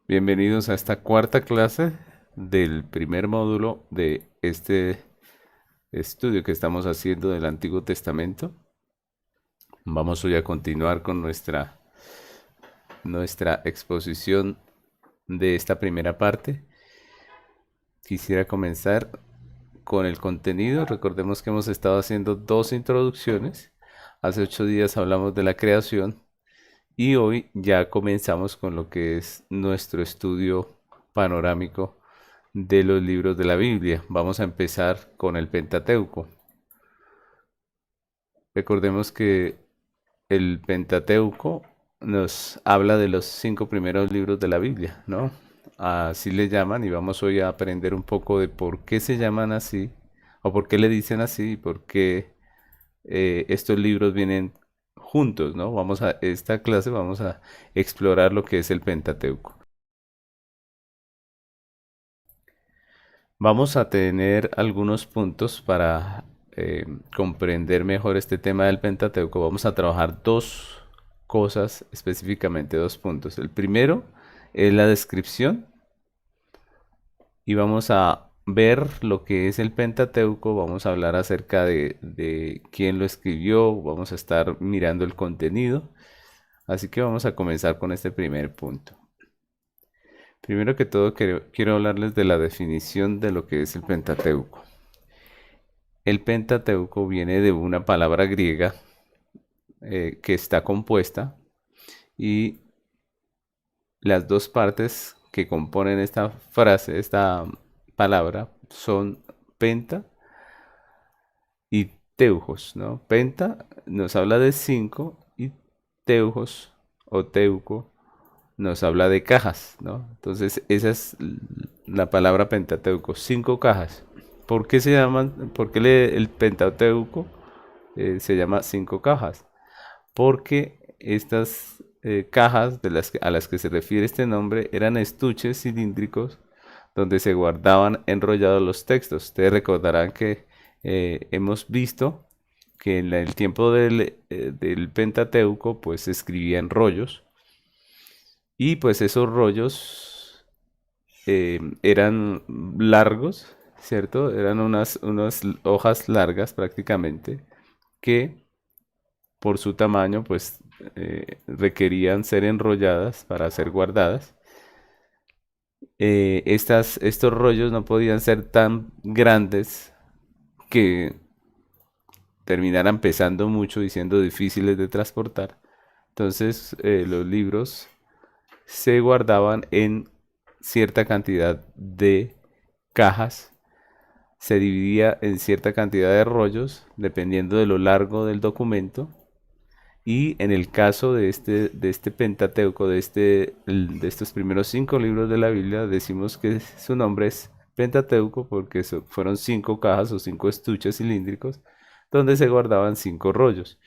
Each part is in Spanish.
Bienvenidos a esta cuarta clase del primer módulo de este estudio que estamos haciendo del Antiguo Testamento. Vamos hoy a continuar con nuestra exposición de esta primera parte. Quisiera comenzar con el contenido. Recordemos que hemos estado haciendo dos introducciones. Hace 8 días hablamos de la creación y hoy ya comenzamos con lo que es nuestro estudio panorámico de los libros de la Biblia. Vamos a empezar con el Pentateuco. Recordemos que el Pentateuco nos habla de los 5 primeros libros de la Biblia, ¿no? Así le llaman y vamos hoy a aprender un poco de por qué se llaman así, o por qué le dicen así, y por qué estos libros vienen juntos, ¿no? Esta clase vamos a explorar lo que es el Pentateuco. Vamos a tener algunos puntos para comprender mejor este tema del Pentateuco. Vamos a trabajar dos cosas, específicamente dos puntos. El primero es la descripción y vamos a ver lo que es el Pentateuco. Vamos a hablar acerca de quién lo escribió. Vamos a estar mirando el contenido. Así que vamos a comenzar con este primer punto. Primero que todo, quiero hablarles de la definición de lo que es el Pentateuco. El Pentateuco viene de una palabra griega que está compuesta y las dos partes que componen esta frase, esta palabra, son penta y teujos, ¿no? Penta nos habla de 5 y teujos o teuco nos habla de cajas, ¿no? Entonces esa es la palabra Pentateuco, 5 cajas. ¿Por qué se llaman, por qué el Pentateuco se llama 5 cajas? Porque estas cajas a las que se refiere este nombre eran estuches cilíndricos donde se guardaban enrollados los textos. Ustedes recordarán que hemos visto que en el tiempo del Pentateuco pues se escribía en rollos y pues esos rollos eran largos, ¿cierto? Eran unas hojas largas prácticamente que por su tamaño pues requerían ser enrolladas para ser guardadas. Estos rollos no podían ser tan grandes que terminaran pesando mucho y siendo difíciles de transportar. Entonces los libros se guardaban en cierta cantidad de cajas, se dividía en cierta cantidad de rollos dependiendo de lo largo del documento. Y en el caso de este Pentateuco, de estos primeros 5 libros de la Biblia, decimos que su nombre es Pentateuco porque fueron 5 cajas o 5 estuches cilíndricos donde se guardaban 5 rollos.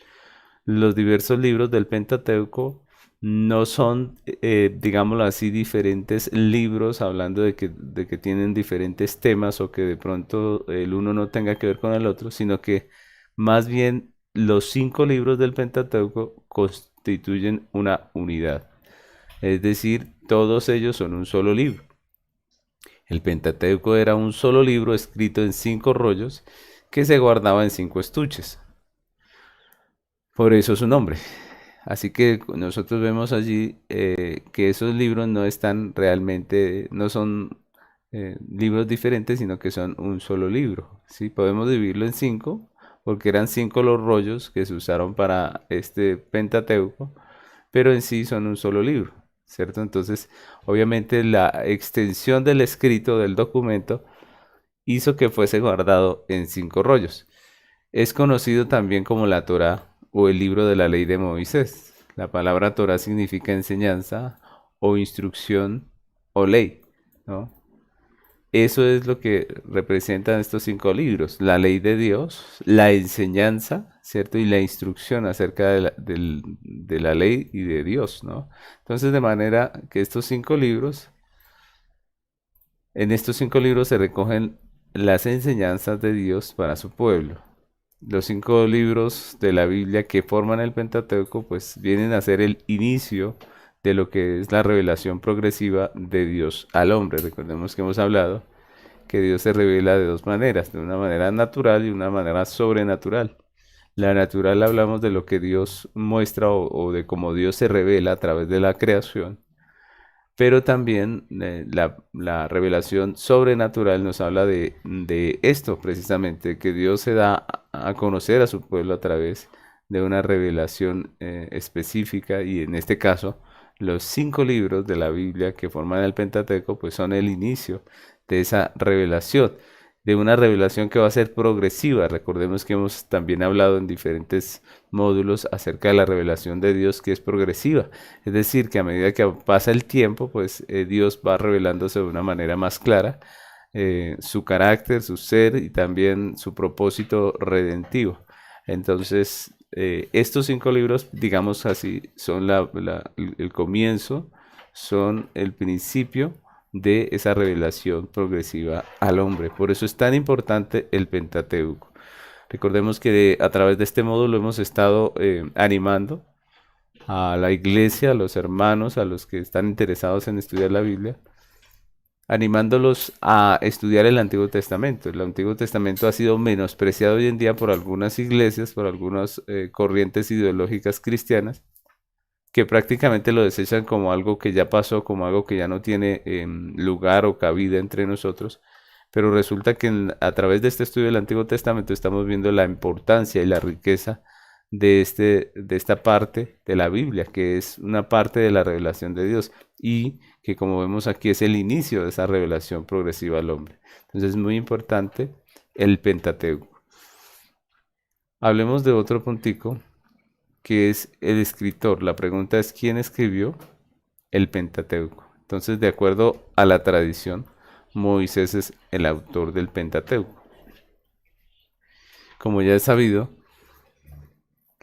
Los diversos libros del Pentateuco no son, digámoslo así, diferentes libros hablando de que tienen diferentes temas o que de pronto el uno no tenga que ver con el otro, sino que más bien los 5 libros del Pentateuco constituyen una unidad. Es decir, todos ellos son un solo libro. El Pentateuco era un solo libro escrito en 5 rollos que se guardaba en 5 estuches. Por eso su nombre. Así que nosotros vemos allí que esos libros no están realmente, no son libros diferentes, sino que son un solo libro. ¿Sí? Podemos dividirlo en 5, porque eran 5 los rollos que se usaron para este Pentateuco, pero en sí son un solo libro, ¿cierto? Entonces, obviamente la extensión del escrito del documento hizo que fuese guardado en 5 rollos. Es conocido también como la Torá o el libro de la ley de Moisés. La palabra Torá significa enseñanza o instrucción o ley, ¿no? Eso es lo que representan estos 5 libros, la ley de Dios, la enseñanza, ¿cierto? Y la instrucción acerca de la ley y de Dios, ¿no? Entonces, de manera que en estos 5 libros se recogen las enseñanzas de Dios para su pueblo. Los 5 libros de la Biblia que forman el Pentateuco, pues vienen a ser el inicio de lo que es la revelación progresiva de Dios al hombre. Recordemos que hemos hablado que Dios se revela de dos maneras, de una manera natural y una manera sobrenatural. La natural hablamos de lo que Dios muestra o de cómo Dios se revela a través de la creación, pero también la revelación sobrenatural nos habla de esto precisamente, que Dios se da a conocer a su pueblo a través de una revelación específica, y en este caso los 5 libros de la Biblia que forman el Pentateuco pues son el inicio de esa revelación, de una revelación que va a ser progresiva. Recordemos que hemos también hablado en diferentes módulos acerca de la revelación de Dios, que es progresiva. Es decir, que a medida que pasa el tiempo, pues Dios va revelándose de una manera más clara su carácter, su ser y también su propósito redentivo. Entonces, estos 5 libros, digamos así, son el comienzo, son el principio de esa revelación progresiva al hombre. Por eso es tan importante el Pentateuco. Recordemos que a través de este módulo hemos estado animando a la iglesia, a los hermanos, a los que están interesados en estudiar la Biblia, animándolos a estudiar el Antiguo Testamento. El Antiguo Testamento ha sido menospreciado hoy en día por algunas iglesias, por algunas corrientes ideológicas cristianas, que prácticamente lo desechan como algo que ya pasó, como algo que ya no tiene lugar o cabida entre nosotros. Pero resulta que a través de este estudio del Antiguo Testamento estamos viendo la importancia y la riqueza de esta parte de la Biblia, que es una parte de la revelación de Dios y que, como vemos aquí, es el inicio de esa revelación progresiva al hombre. Entonces es muy importante el Pentateuco. Hablemos de otro puntico, que es el escritor. La pregunta es: ¿quién escribió el Pentateuco? Entonces, de acuerdo a la tradición, Moisés es el autor del Pentateuco. Como ya es sabido,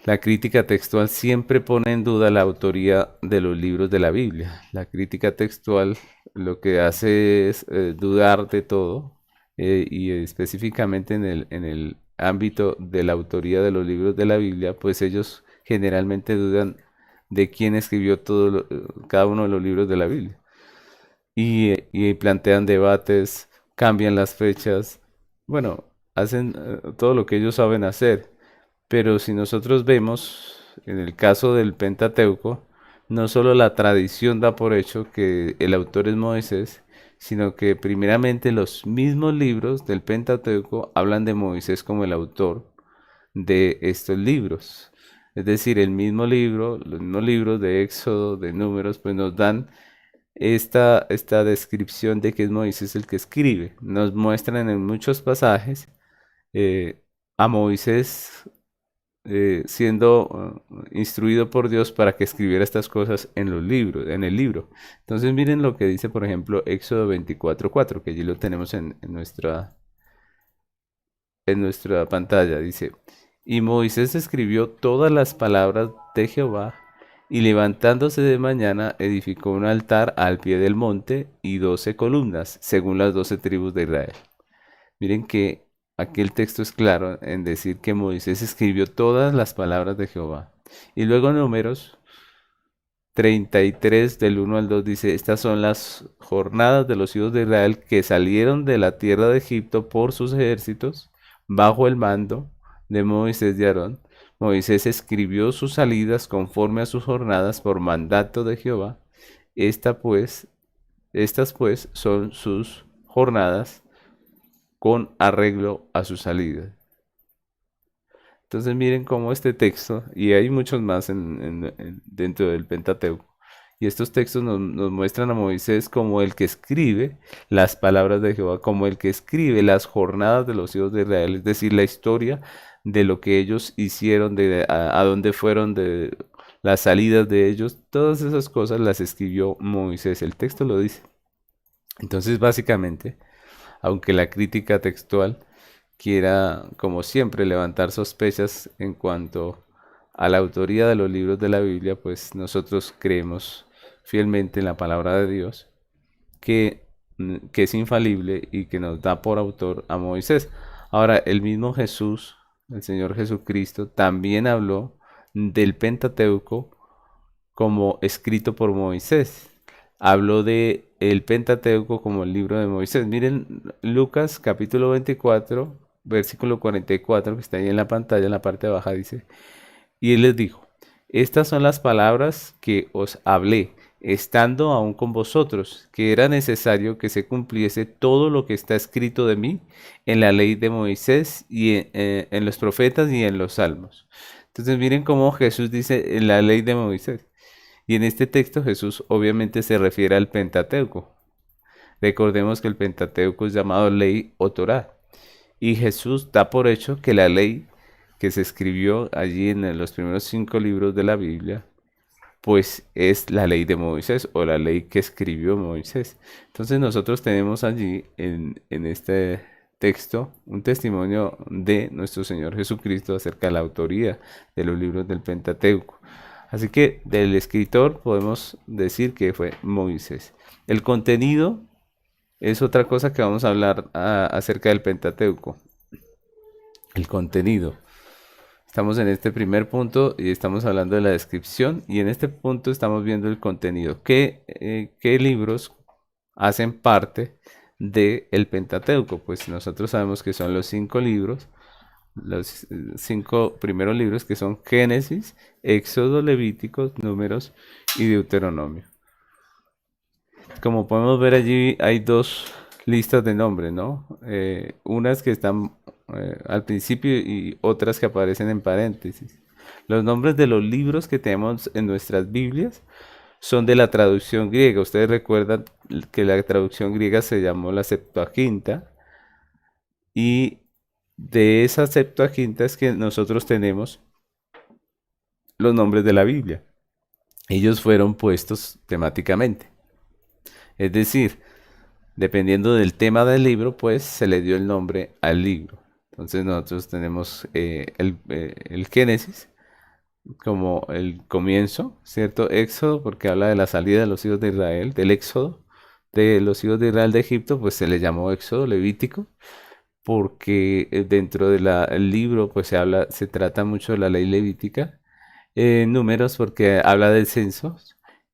la crítica textual siempre pone en duda la autoría de los libros de la Biblia. La crítica textual lo que hace es dudar de todo, y específicamente en el ámbito de la autoría de los libros de la Biblia, pues ellos generalmente dudan de quién escribió cada uno de los libros de la Biblia. Y plantean debates, cambian las fechas, bueno, hacen todo lo que ellos saben hacer. Pero si nosotros vemos, en el caso del Pentateuco, no solo la tradición da por hecho que el autor es Moisés, sino que primeramente los mismos libros del Pentateuco hablan de Moisés como el autor de estos libros. Es decir, el mismo libro, los mismos libros de Éxodo, de Números, pues nos dan esta descripción de que es Moisés el que escribe. Nos muestran en muchos pasajes a Moisés siendo instruido por Dios para que escribiera estas cosas en los libros, en el libro. Entonces miren lo que dice, por ejemplo, Éxodo 24:4, que allí lo tenemos en nuestra pantalla. Dice: y Moisés escribió todas las palabras de Jehová, y levantándose de mañana edificó un altar al pie del monte y 12 columnas, según las 12 tribus de Israel. Miren que aquí el texto es claro en decir que Moisés escribió todas las palabras de Jehová. Y luego en Números 33 del 1 al 2 dice: estas son las jornadas de los hijos de Israel que salieron de la tierra de Egipto por sus ejércitos, bajo el mando de Moisés y Aarón. Moisés escribió sus salidas conforme a sus jornadas por mandato de Jehová. Estas pues son sus jornadas con arreglo a su salida. Entonces miren cómo este texto, y hay muchos más dentro del Pentateuco, y estos textos nos muestran a Moisés como el que escribe las palabras de Jehová, como el que escribe las jornadas de los hijos de Israel, es decir, la historia de lo que ellos hicieron, a dónde fueron, de las salidas de ellos, todas esas cosas las escribió Moisés, el texto lo dice. Entonces básicamente, aunque la crítica textual quiera, como siempre, levantar sospechas en cuanto a la autoría de los libros de la Biblia, pues nosotros creemos fielmente en la palabra de Dios, que es infalible y que nos da por autor a Moisés. Ahora, el mismo Jesús, el Señor Jesucristo, también habló del Pentateuco como escrito por Moisés. Habló de el Pentateuco como el libro de Moisés. Miren Lucas capítulo 24, versículo 44, que está ahí en la pantalla, en la parte de abajo, dice, y él les dijo, estas son las palabras que os hablé, estando aún con vosotros, que era necesario que se cumpliese todo lo que está escrito de mí en la ley de Moisés y en los profetas y en los salmos. Entonces miren cómo Jesús dice en la ley de Moisés. Y en este texto Jesús obviamente se refiere al Pentateuco. Recordemos que el Pentateuco es llamado ley o Torá. Y Jesús da por hecho que la ley que se escribió allí en los primeros 5 libros de la Biblia, pues es la ley de Moisés o la ley que escribió Moisés. Entonces nosotros tenemos allí en este texto un testimonio de nuestro Señor Jesucristo acerca de la autoría de los libros del Pentateuco. Así que del escritor podemos decir que fue Moisés. El contenido es otra cosa que vamos a hablar acerca del Pentateuco. El contenido. Estamos en este primer punto y estamos hablando de la descripción y en este punto estamos viendo el contenido. ¿Qué libros hacen parte del Pentateuco? Pues nosotros sabemos que son los 5 libros, los 5 primeros libros que son Génesis, Éxodo, Levíticos, Números y Deuteronomio. Como podemos ver allí hay 2 listas de nombres, ¿no? Unas que están al principio y otras que aparecen en paréntesis. Los nombres de los libros que tenemos en nuestras Biblias son de la traducción griega. Ustedes recuerdan que la traducción griega se llamó la Septuaginta y de esa Septuaginta es que nosotros tenemos los nombres de la Biblia. Ellos fueron puestos temáticamente. Es decir, dependiendo del tema del libro, pues se le dio el nombre al libro. Entonces nosotros tenemos el Génesis como el comienzo, ¿cierto? Éxodo, porque habla de la salida de los hijos de Israel, del éxodo de los hijos de Israel de Egipto, pues se le llamó Éxodo Levítico, porque dentro del libro pues se trata mucho de la ley levítica. Números porque habla del censo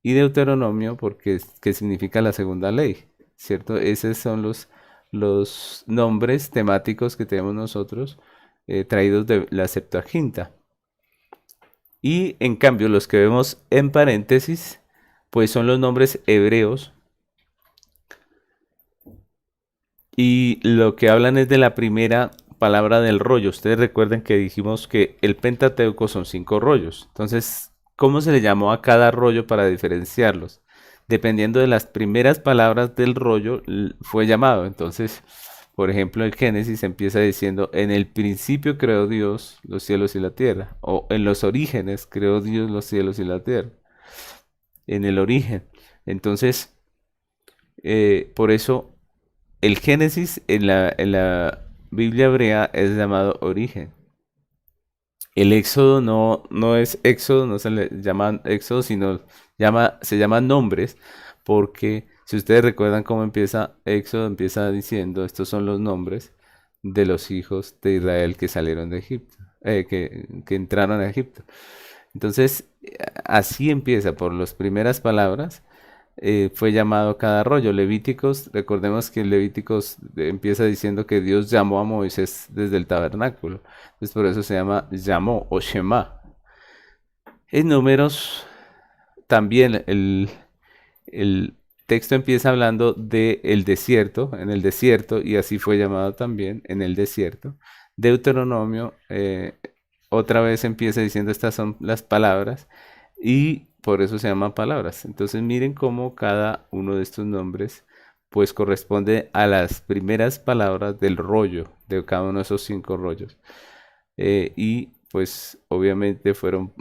y Deuteronomio porque que significa la segunda ley, ¿cierto? Esos son los nombres temáticos que tenemos nosotros traídos de la Septuaginta. Y en cambio los que vemos en paréntesis pues son los nombres hebreos y lo que hablan es de la primera palabra del rollo. Ustedes recuerden que dijimos que el Pentateuco son 5 rollos. Entonces, ¿cómo se le llamó a cada rollo para diferenciarlos? Dependiendo de las primeras palabras del rollo fue llamado. Entonces, por ejemplo, el Génesis empieza diciendo, en el principio creó Dios los cielos y la tierra. O en los orígenes creó Dios los cielos y la tierra. En el origen. Entonces, por eso el Génesis en la Biblia hebrea es llamado origen. El Éxodo no es Éxodo, no se le llama Éxodo, sino se llaman nombres, porque si ustedes recuerdan cómo empieza Éxodo, empieza diciendo, estos son los nombres de los hijos de Israel que salieron de Egipto, que entraron a Egipto. Entonces, así empieza, por las primeras palabras, fue llamado cada rollo. Levíticos, recordemos que Levíticos empieza diciendo que Dios llamó a Moisés desde el tabernáculo. Entonces por eso se llama llamó o Shema. En Números también el texto empieza hablando del desierto, en el desierto, y así fue llamado también en el desierto. Deuteronomio otra vez empieza diciendo estas son las palabras y por eso se llaman palabras. Entonces miren cómo cada uno de estos nombres pues corresponde a las primeras palabras del rollo, de cada uno de esos 5 rollos. Y pues obviamente fueron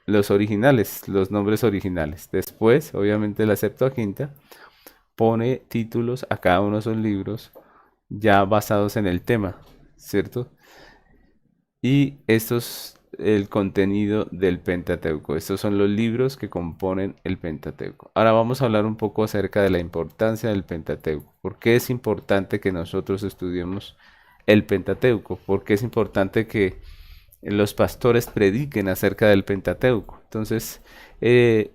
los originales, los nombres originales. Después, obviamente la Septuaginta pone títulos a cada uno de esos libros ya basados en el tema, ¿cierto? Y esto es el contenido del Pentateuco. Estos son los libros que componen el Pentateuco. Ahora vamos a hablar un poco acerca de la importancia del Pentateuco. ¿Por qué es importante que nosotros estudiemos el Pentateuco? ¿Por qué es importante que los pastores prediquen acerca del Pentateuco. Entonces, eh,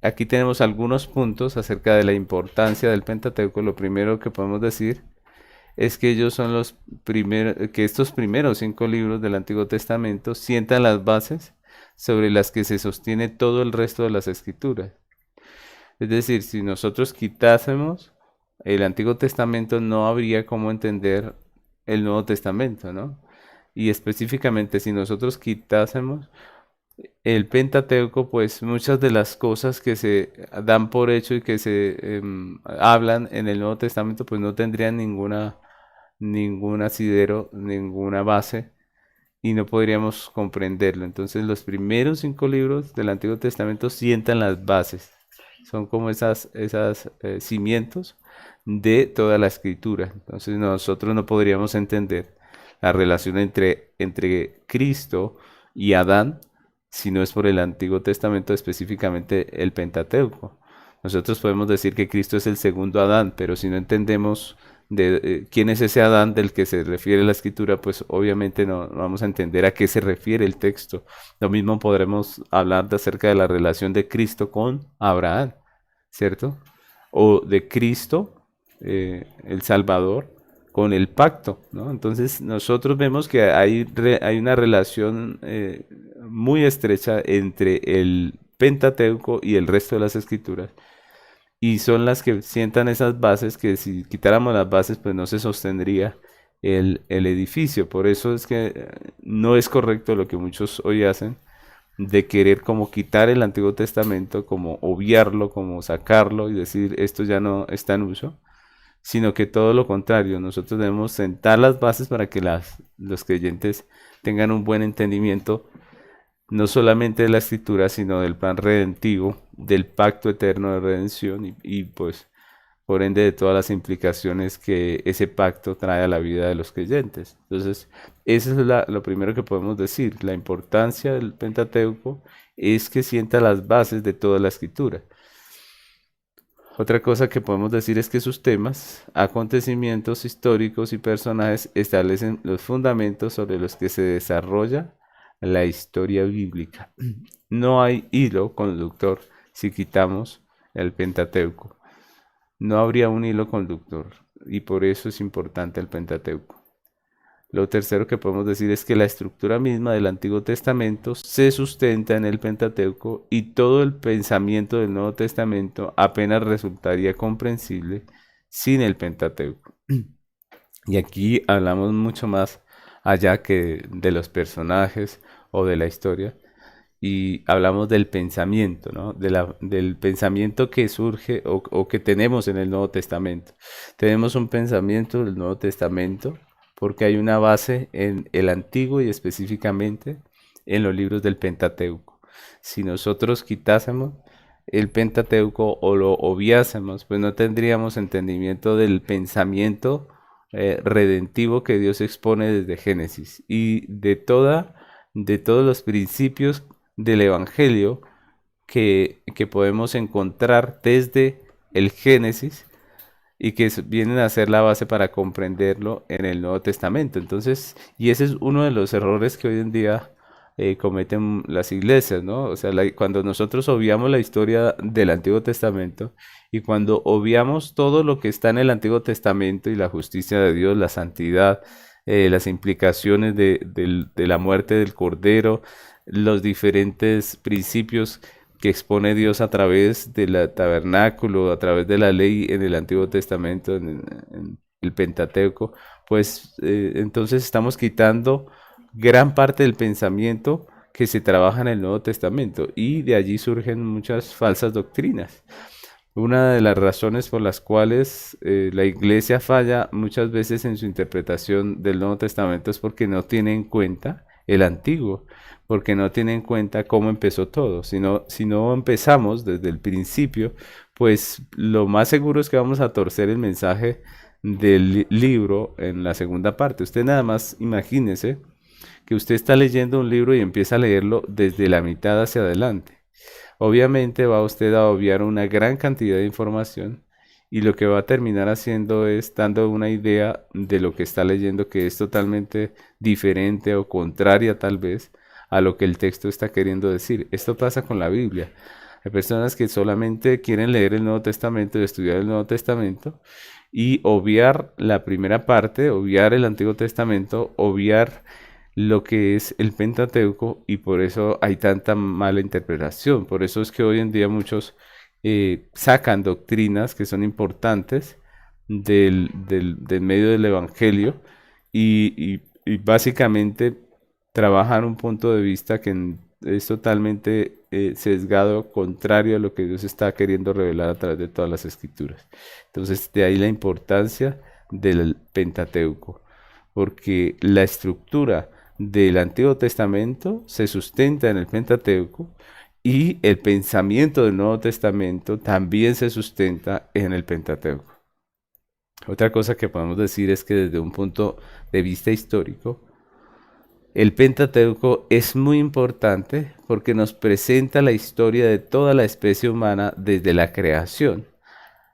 aquí tenemos algunos puntos acerca de la importancia del Pentateuco. Lo primero que podemos decir es que ellos son los primeros, que estos primeros 5 libros del Antiguo Testamento sientan las bases sobre las que se sostiene todo el resto de las escrituras. Es decir, si nosotros quitásemos el Antiguo Testamento, no habría cómo entender el Nuevo Testamento, ¿no? Y específicamente, si nosotros quitásemos el Pentateuco, pues muchas de las cosas que se dan por hecho y que se hablan en el Nuevo Testamento, pues no tendrían ningún asidero, ninguna base y no podríamos comprenderlo. Entonces los primeros 5 libros del Antiguo Testamento sientan las bases, son como esas cimientos de toda la escritura. Entonces nosotros no podríamos entender la relación entre Cristo y Adán si no es por el Antiguo Testamento, específicamente el Pentateuco. Nosotros podemos decir que Cristo es el segundo Adán, pero si no entendemos quién es ese Adán del que se refiere la escritura, pues obviamente no vamos a entender a qué se refiere el texto. Lo mismo podremos hablar acerca de la relación de Cristo con Abraham, ¿cierto? O de Cristo, el Salvador, con el pacto, ¿no? Entonces nosotros vemos que hay una relación muy estrecha entre el Pentateuco y el resto de las escrituras y son las que sientan esas bases que si quitáramos las bases pues no se sostendría el edificio. Por eso es que no es correcto lo que muchos hoy hacen de querer como quitar el Antiguo Testamento, como obviarlo, como sacarlo y decir esto ya no está en uso, sino que todo lo contrario, nosotros debemos sentar las bases para que los creyentes tengan un buen entendimiento no solamente de la escritura, sino del plan redentivo, del pacto eterno de redención pues por ende de todas las implicaciones que ese pacto trae a la vida de los creyentes. Entonces, eso es lo primero que podemos decir. La importancia del Pentateuco es que sienta las bases de toda la escritura. Otra cosa que podemos decir es que sus temas, acontecimientos históricos y personajes establecen los fundamentos sobre los que se desarrolla la historia bíblica. No hay hilo conductor si quitamos el Pentateuco. No habría un hilo conductor y por eso es importante el Pentateuco. Lo tercero que podemos decir es que la estructura misma del Antiguo Testamento se sustenta en el Pentateuco y todo el pensamiento del Nuevo Testamento apenas resultaría comprensible sin el Pentateuco. Y aquí hablamos mucho más allá que de los personajes o de la historia y hablamos del pensamiento, ¿no? Del pensamiento que surge o que tenemos en el Nuevo Testamento. Tenemos un pensamiento del Nuevo Testamento porque hay una base en el Antiguo y específicamente en los libros del Pentateuco. Si nosotros quitásemos el Pentateuco o lo obviásemos, pues no tendríamos entendimiento del pensamiento redentivo que Dios expone desde Génesis y de todos los principios del Evangelio que podemos encontrar desde el Génesis y que vienen a ser la base para comprenderlo en el Nuevo Testamento. Entonces, y ese es uno de los errores que hoy en día cometen las iglesias, ¿no? O sea, cuando nosotros obviamos la historia del Antiguo Testamento y cuando obviamos todo lo que está en el Antiguo Testamento y la justicia de Dios, la santidad, las implicaciones de la muerte del Cordero, los diferentes principios que expone Dios a través del tabernáculo, a través de la ley en el Antiguo Testamento, en el Pentateuco, pues entonces estamos quitando gran parte del pensamiento que se trabaja en el Nuevo Testamento y de allí surgen muchas falsas doctrinas. Una de las razones por las cuales la iglesia falla muchas veces en su interpretación del Nuevo Testamento es porque no tiene en cuenta el Antiguo, porque no tiene en cuenta cómo empezó todo. Si no empezamos desde el principio, pues lo más seguro es que vamos a torcer el mensaje del libro en la segunda parte. Usted nada más imagínese que usted está leyendo un libro y empieza a leerlo desde la mitad hacia adelante. Obviamente va usted a obviar una gran cantidad de información y lo que va a terminar haciendo es dando una idea de lo que está leyendo que es totalmente diferente o contraria tal vez a lo que el texto está queriendo decir. Esto pasa con la Biblia. Hay personas que solamente quieren leer el Nuevo Testamento y estudiar el Nuevo Testamento y obviar la primera parte, obviar el Antiguo Testamento, obviar lo que es el Pentateuco, y por eso hay tanta mala interpretación. Por eso es que hoy en día muchos sacan doctrinas que son importantes del medio del Evangelio y básicamente trabajan un punto de vista que es totalmente sesgado, contrario a lo que Dios está queriendo revelar a través de todas las escrituras. Entonces, de ahí la importancia del Pentateuco, porque la estructura del Antiguo Testamento se sustenta en el Pentateuco y el pensamiento del Nuevo Testamento también se sustenta en el Pentateuco. Otra cosa que podemos decir es que desde un punto de vista histórico, el Pentateuco es muy importante porque nos presenta la historia de toda la especie humana desde la creación,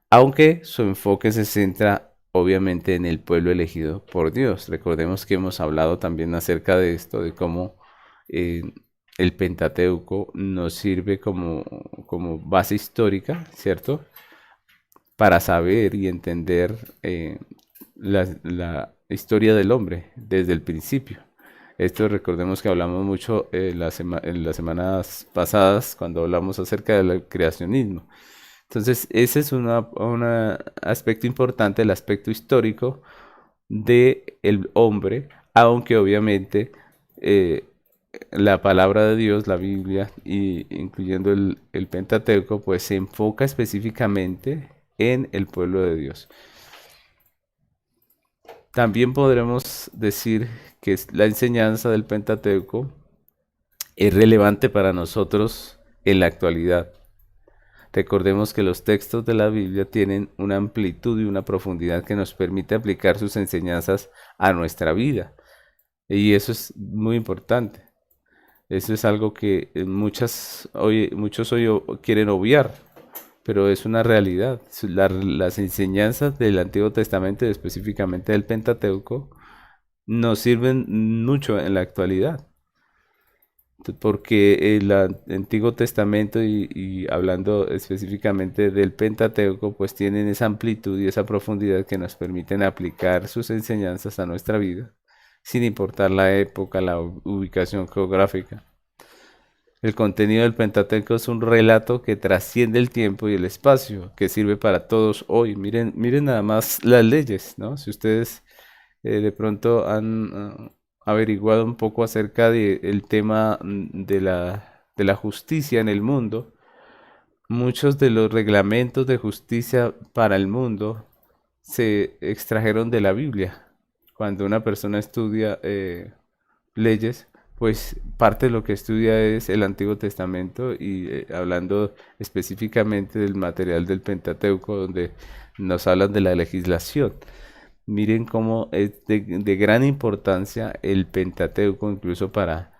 aunque su enfoque se centra obviamente en el pueblo elegido por Dios. Recordemos que hemos hablado también acerca de esto, de cómo eh, el Pentateuco nos sirve como base histórica, ¿cierto? Para saber y entender la historia del hombre desde el principio. Esto recordemos que hablamos mucho en las semanas pasadas cuando hablamos acerca del creacionismo. Entonces, ese es un aspecto importante, el aspecto histórico del hombre, aunque obviamente eh, la palabra de Dios, la Biblia, y incluyendo el Pentateuco, pues se enfoca específicamente en el pueblo de Dios. También podremos decir que la enseñanza del Pentateuco es relevante para nosotros en la actualidad. Recordemos que los textos de la Biblia tienen una amplitud y una profundidad que nos permite aplicar sus enseñanzas a nuestra vida. Y eso es muy importante. Eso es algo que muchos hoy quieren obviar, pero es una realidad. Las enseñanzas del Antiguo Testamento, específicamente del Pentateuco, nos sirven mucho en la actualidad. Porque el Antiguo Testamento y hablando específicamente del Pentateuco, pues tienen esa amplitud y esa profundidad que nos permiten aplicar sus enseñanzas a nuestra vida, sin importar la época, la ubicación geográfica. El contenido del Pentateuco es un relato que trasciende el tiempo y el espacio, que sirve para todos hoy. Miren, miren nada más las leyes, ¿no? Si ustedes de pronto han averiguado un poco acerca del tema de la justicia en el mundo, muchos de los reglamentos de justicia para el mundo se extrajeron de la Biblia. Cuando una persona estudia leyes, pues parte de lo que estudia es el Antiguo Testamento y hablando específicamente del material del Pentateuco, donde nos hablan de la legislación. Miren cómo es de gran importancia el Pentateuco, incluso para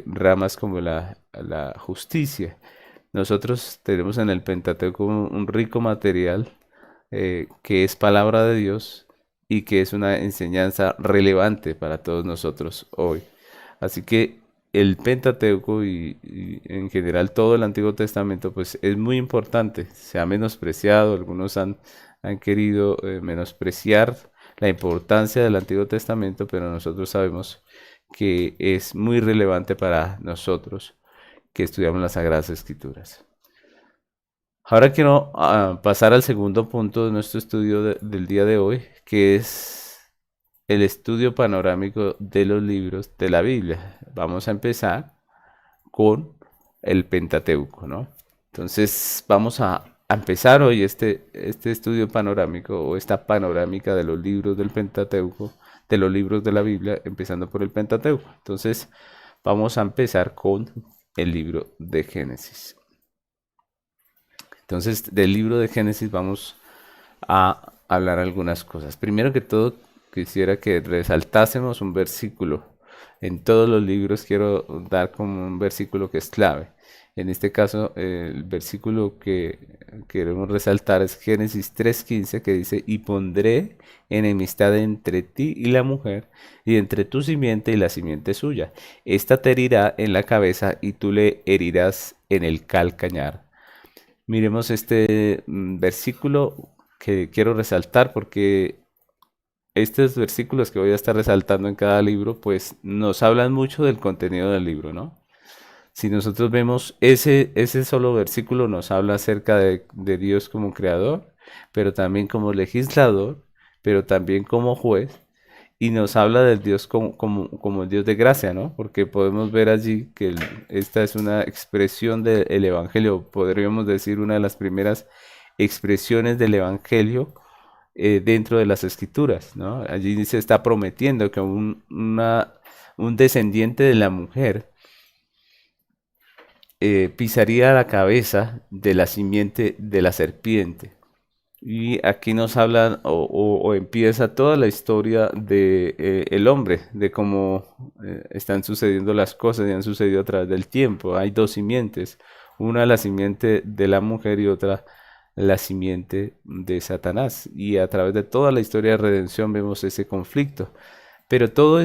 ramas como la justicia. Nosotros tenemos en el Pentateuco un rico material que es palabra de Dios y que es una enseñanza relevante para todos nosotros hoy. Así que el Pentateuco y en general todo el Antiguo Testamento pues es muy importante. Se ha menospreciado, algunos han querido menospreciar la importancia del Antiguo Testamento, pero nosotros sabemos que es muy relevante para nosotros que estudiamos las Sagradas Escrituras. Ahora quiero pasar al segundo punto de nuestro estudio del día de hoy, que es el estudio panorámico de los libros de la Biblia. Vamos a empezar con el Pentateuco, ¿no? Entonces vamos a empezar hoy este estudio panorámico o esta panorámica de los libros del Pentateuco, de los libros de la Biblia, empezando por el Pentateuco. Entonces vamos a empezar con el libro de Génesis. Entonces del libro de Génesis vamos a hablar algunas cosas. Primero que todo, quisiera que resaltásemos un versículo. En todos los libros quiero dar como un versículo que es clave. En este caso, el versículo queremos resaltar es Génesis 3:15 que dice, y pondré enemistad entre ti y la mujer, y entre tu simiente y la simiente suya. Esta te herirá en la cabeza y tú le herirás en el calcañar. Miremos este versículo que quiero resaltar porque estos versículos que voy a estar resaltando en cada libro, pues nos hablan mucho del contenido del libro, ¿no? Si nosotros vemos ese solo versículo nos habla acerca de Dios como creador, pero también como legislador, pero también como juez, y nos habla del Dios como el Dios de gracia, ¿no? Porque podemos ver allí que esta es una expresión del Evangelio, podríamos decir una de las primeras expresiones del Evangelio dentro de las Escrituras, ¿no? Allí se está prometiendo que un descendiente de la mujer pisaría la cabeza de la simiente de la serpiente. Y aquí nos hablan o empieza toda la historia de el hombre, de cómo están sucediendo las cosas y han sucedido a través del tiempo. Hay dos simientes, una la simiente de la mujer y otra la simiente de Satanás. Y a través de toda la historia de redención vemos ese conflicto. Pero todo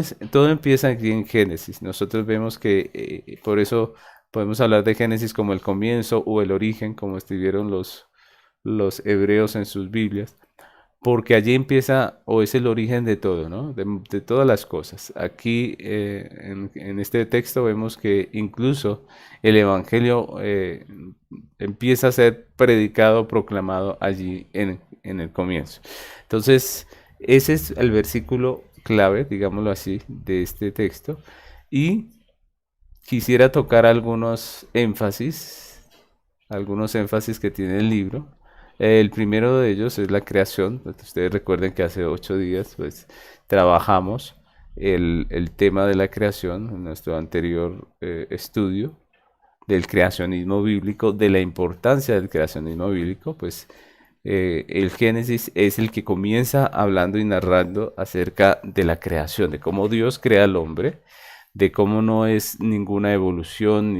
empieza aquí en Génesis. Nosotros vemos que por eso podemos hablar de Génesis como el comienzo o el origen, como escribieron los hebreos en sus Biblias, porque allí empieza o es el origen de todo, ¿no? De todas las cosas. Aquí en este texto vemos que incluso el Evangelio empieza a ser predicado, proclamado allí en el comienzo. Entonces, ese es el versículo clave, digámoslo así, de este texto. Y quisiera tocar algunos énfasis que tiene el libro. El primero de ellos es la creación. Ustedes recuerden que hace 8 días pues trabajamos el tema de la creación en nuestro anterior estudio del creacionismo bíblico, de la importancia del creacionismo bíblico, pues el Génesis es el que comienza hablando y narrando acerca de la creación, de cómo Dios crea al hombre, de cómo no es ninguna evolución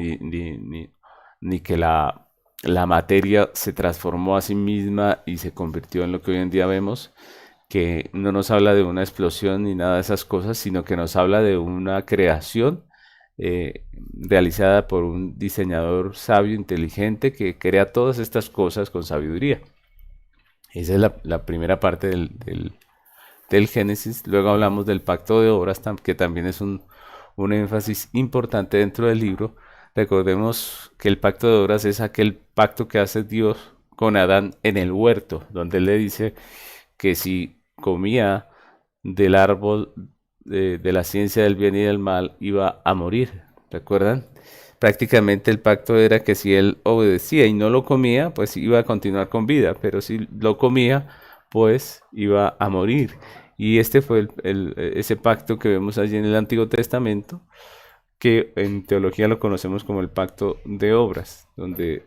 ni que la materia se transformó a sí misma y se convirtió en lo que hoy en día vemos, que no nos habla de una explosión ni nada de esas cosas, sino que nos habla de una creación realizada por un diseñador sabio, inteligente, que crea todas estas cosas con sabiduría. Esa es la primera parte del Génesis. Luego hablamos del pacto de obras, que también es un énfasis importante dentro del libro. Recordemos que el pacto de obras es aquel pacto que hace Dios con Adán en el huerto, donde él le dice que si comía del árbol de la ciencia del bien y del mal, iba a morir. ¿Recuerdan? Prácticamente el pacto era que si él obedecía y no lo comía, pues iba a continuar con vida, pero si lo comía, pues iba a morir. Y este fue ese pacto que vemos allí en el Antiguo Testamento, que en teología lo conocemos como el pacto de obras, donde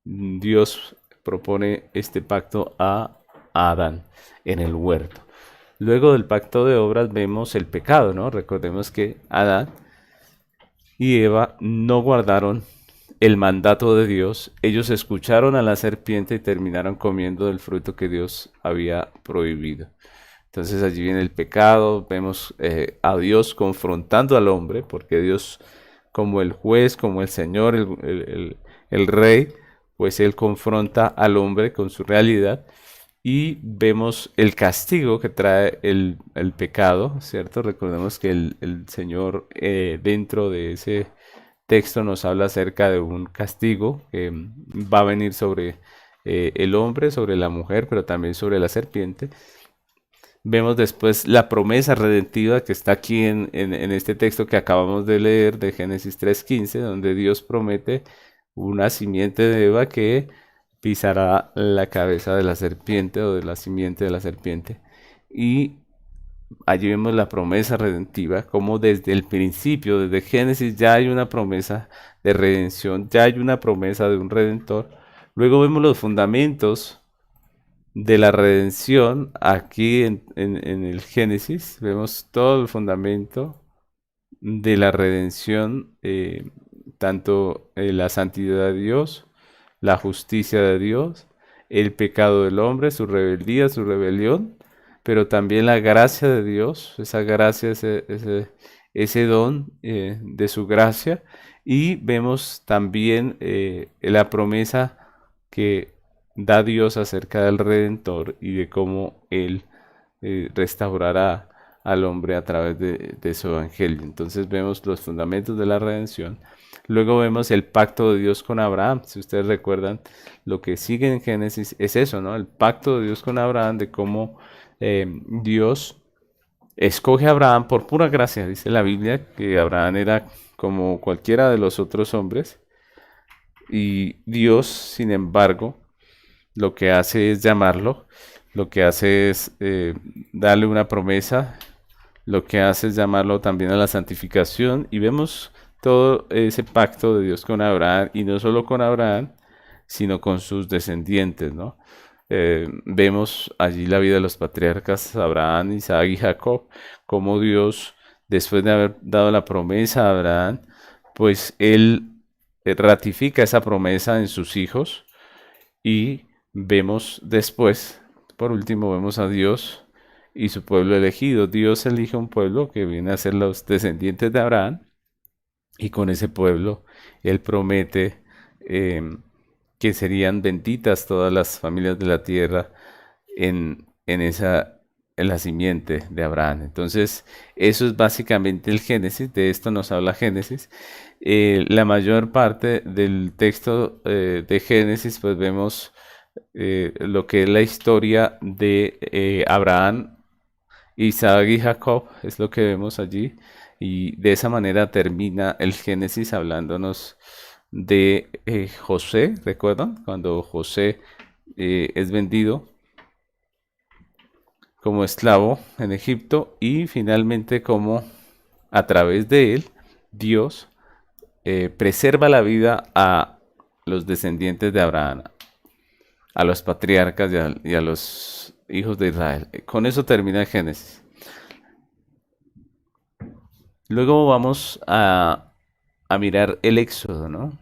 Dios propone este pacto a Adán en el huerto. Luego del pacto de obras vemos el pecado, ¿no? Recordemos que Adán y Eva no guardaron el mandato de Dios, ellos escucharon a la serpiente y terminaron comiendo del fruto que Dios había prohibido. Entonces allí viene el pecado, vemos a Dios confrontando al hombre, porque Dios como el juez, como el Señor, el Rey, pues Él confronta al hombre con su realidad y vemos el castigo que trae el pecado, ¿cierto? Recordemos que el Señor dentro de ese texto nos habla acerca de un castigo que va a venir sobre el hombre, sobre la mujer, pero también sobre la serpiente. Vemos después la promesa redentiva que está aquí en este texto que acabamos de leer de Génesis 3:15, donde Dios promete una simiente de Eva que pisará la cabeza de la serpiente o de la simiente de la serpiente. Y allí vemos la promesa redentiva, como desde el principio, desde Génesis, ya hay una promesa de redención, ya hay una promesa de un redentor. Luego vemos los fundamentos de la redención aquí en el Génesis. Vemos todo el fundamento de la redención, tanto la santidad de Dios, la justicia de Dios, el pecado del hombre, su rebeldía, su rebelión, pero también la gracia de Dios, esa gracia, ese don de su gracia, y vemos también la promesa que da Dios acerca del Redentor y de cómo Él restaurará al hombre a través de su evangelio. Entonces vemos los fundamentos de la redención. Luego vemos el pacto de Dios con Abraham. Si ustedes recuerdan, lo que sigue en Génesis es eso, ¿no? El pacto de Dios con Abraham, de cómo Dios escoge a Abraham por pura gracia. Dice la Biblia que Abraham era como cualquiera de los otros hombres. Y Dios, sin embargo, lo que hace es llamarlo, lo que hace es darle una promesa, lo que hace es llamarlo también a la santificación y vemos todo ese pacto de Dios con Abraham y no solo con Abraham, sino con sus descendientes, ¿no? Vemos allí la vida de los patriarcas Abraham, Isaac y Jacob, como Dios, después de haber dado la promesa a Abraham, pues él ratifica esa promesa en sus hijos y vemos después, por último, vemos a Dios y su pueblo elegido. Dios elige un pueblo que viene a ser los descendientes de Abraham y con ese pueblo Él promete que serían benditas todas las familias de la tierra en la simiente de Abraham. Entonces, eso es básicamente el Génesis, de esto nos habla Génesis. La mayor parte del texto de Génesis, pues vemos lo que es la historia de Abraham, Isaac y Jacob, es lo que vemos allí. Y de esa manera termina el Génesis hablándonos de José, ¿recuerdan? Cuando José es vendido como esclavo en Egipto y finalmente como a través de él Dios preserva la vida a los descendientes de Abraham, a los patriarcas y a los hijos de Israel. Con eso termina el Génesis. Luego vamos a mirar el Éxodo, ¿no?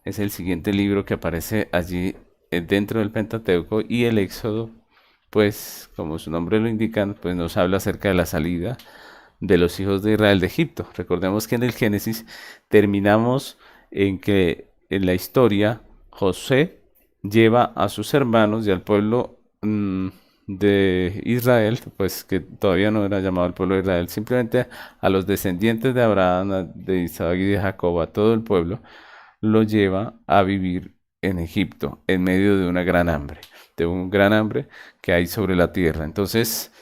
Es el siguiente libro que aparece allí dentro del Pentateuco y el Éxodo, pues como su nombre lo indica, pues nos habla acerca de la salida de los hijos de Israel de Egipto. Recordemos que en el Génesis terminamos en que en la historia José lleva a sus hermanos y al pueblo de Israel, pues que todavía no era llamado el pueblo de Israel, simplemente a los descendientes de Abraham, de Isaac y de Jacob, a todo el pueblo, lo lleva a vivir en Egipto en medio de una gran hambre, de un gran hambre que hay sobre la tierra. Entonces,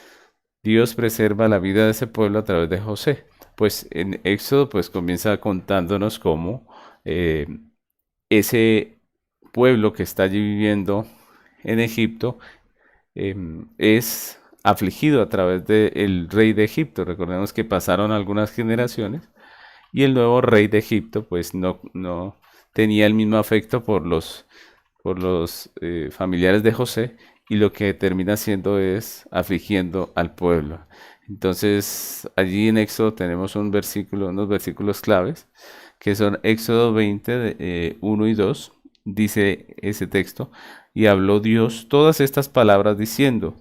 Dios preserva la vida de ese pueblo a través de José. Pues en Éxodo pues comienza contándonos cómo ese pueblo que está allí viviendo en Egipto es afligido a través del rey de Egipto. Recordemos que pasaron algunas generaciones y el nuevo rey de Egipto pues no tenía el mismo afecto por los familiares de José y lo que termina haciendo es afligiendo al pueblo. Entonces allí en Éxodo tenemos unos versículos claves que son Éxodo 20, 1 y 2, dice ese texto, y habló Dios todas estas palabras diciendo,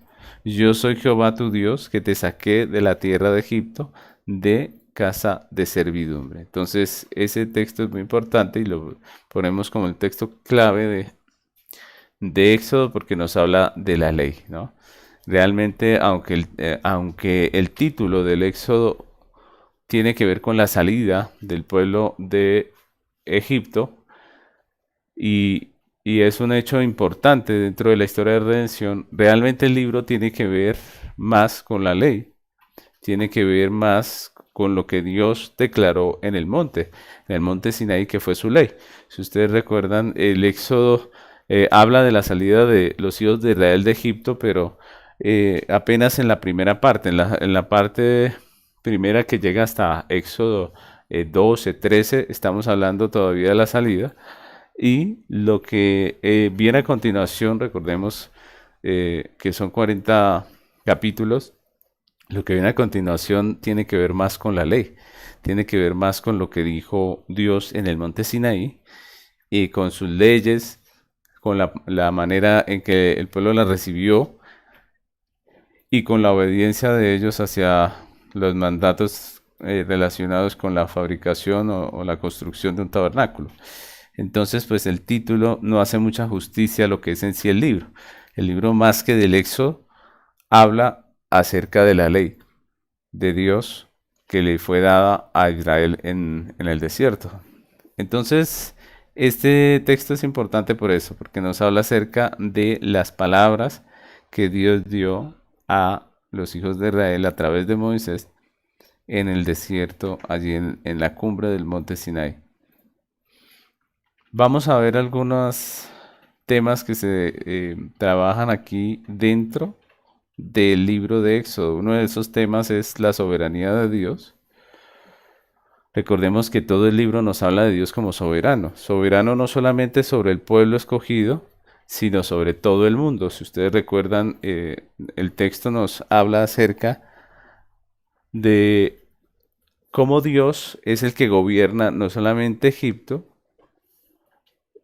yo soy Jehová tu Dios que te saqué de la tierra de Egipto, de casa de servidumbre. Entonces ese texto es muy importante y lo ponemos como el texto clave de Éxodo porque nos habla de la ley, ¿no? Realmente, aunque el título del Éxodo tiene que ver con la salida del pueblo de Egipto y es un hecho importante dentro de la historia de redención, realmente el libro tiene que ver más con la ley, tiene que ver más con lo que Dios declaró en el monte Sinaí, que fue su ley. Si ustedes recuerdan, el Éxodo habla de la salida de los hijos de Israel de Egipto, pero apenas en la primera parte, en la parte primera que llega hasta Éxodo 12, 13, estamos hablando todavía de la salida. Y lo que viene a continuación, recordemos que son 40 capítulos, lo que viene a continuación tiene que ver más con la ley, tiene que ver más con lo que dijo Dios en el monte Sinaí y con sus leyes, con la manera en que el pueblo la recibió y con la obediencia de ellos hacia los mandatos relacionados con la fabricación o la construcción de un tabernáculo. Entonces, pues el título no hace mucha justicia a lo que es en sí el libro. El libro, más que del Éxodo, habla acerca de la ley de Dios que le fue dada a Israel en el desierto. Entonces, este texto es importante por eso, porque nos habla acerca de las palabras que Dios dio a los hijos de Israel a través de Moisés en el desierto, allí en la cumbre del monte Sinai. Vamos a ver algunos temas que se trabajan aquí dentro del libro de Éxodo. Uno de esos temas es la soberanía de Dios. Recordemos que todo el libro nos habla de Dios como soberano. Soberano no solamente sobre el pueblo escogido, sino sobre todo el mundo. Si ustedes recuerdan, el texto nos habla acerca de cómo Dios es el que gobierna no solamente Egipto,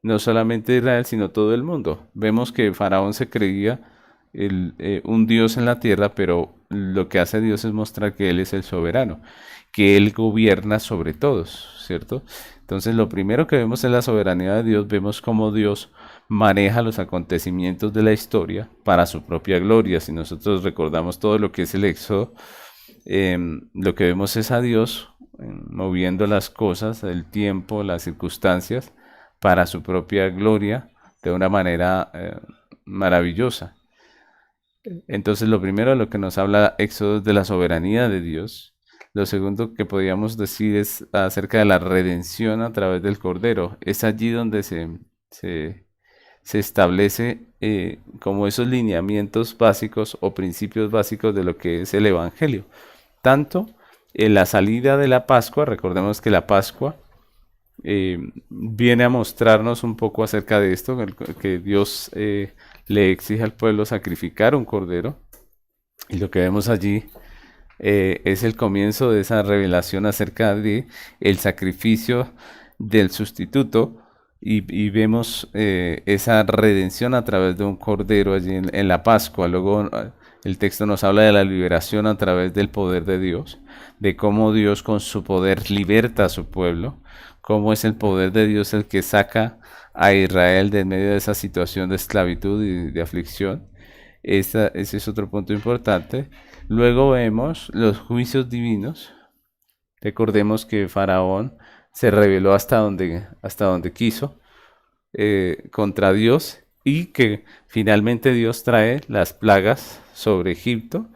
no solamente Israel, sino todo el mundo. Vemos que Faraón se creía un Dios en la tierra, pero lo que hace Dios es mostrar que Él es el soberano, que Él gobierna sobre todos, ¿cierto? Entonces lo primero que vemos es la soberanía de Dios, vemos cómo Dios maneja los acontecimientos de la historia para su propia gloria. Si nosotros recordamos todo lo que es el Éxodo, lo que vemos es a Dios moviendo las cosas, el tiempo, las circunstancias, para su propia gloria de una manera maravillosa. Entonces lo primero de lo que nos habla Éxodo es de la soberanía de Dios. Lo segundo que podríamos decir es acerca de la redención a través del Cordero. Es allí donde se establece como esos lineamientos básicos o principios básicos de lo que es el Evangelio. Tanto en la salida de la Pascua, recordemos que la Pascua viene a mostrarnos un poco acerca de esto, que Dios le exige al pueblo sacrificar un cordero. Y lo que vemos allí es el comienzo de esa revelación acerca de el sacrificio del sustituto. Y vemos esa redención a través de un cordero allí en la Pascua. Luego el texto nos habla de la liberación a través del poder de Dios, de cómo Dios con su poder liberta a su pueblo, cómo es el poder de Dios el que saca a Israel de en medio de esa situación de esclavitud y de aflicción. Ese es otro punto importante. Luego vemos los juicios divinos. Recordemos que Faraón se rebeló hasta donde quiso contra Dios, y que finalmente Dios trae las plagas sobre Egipto,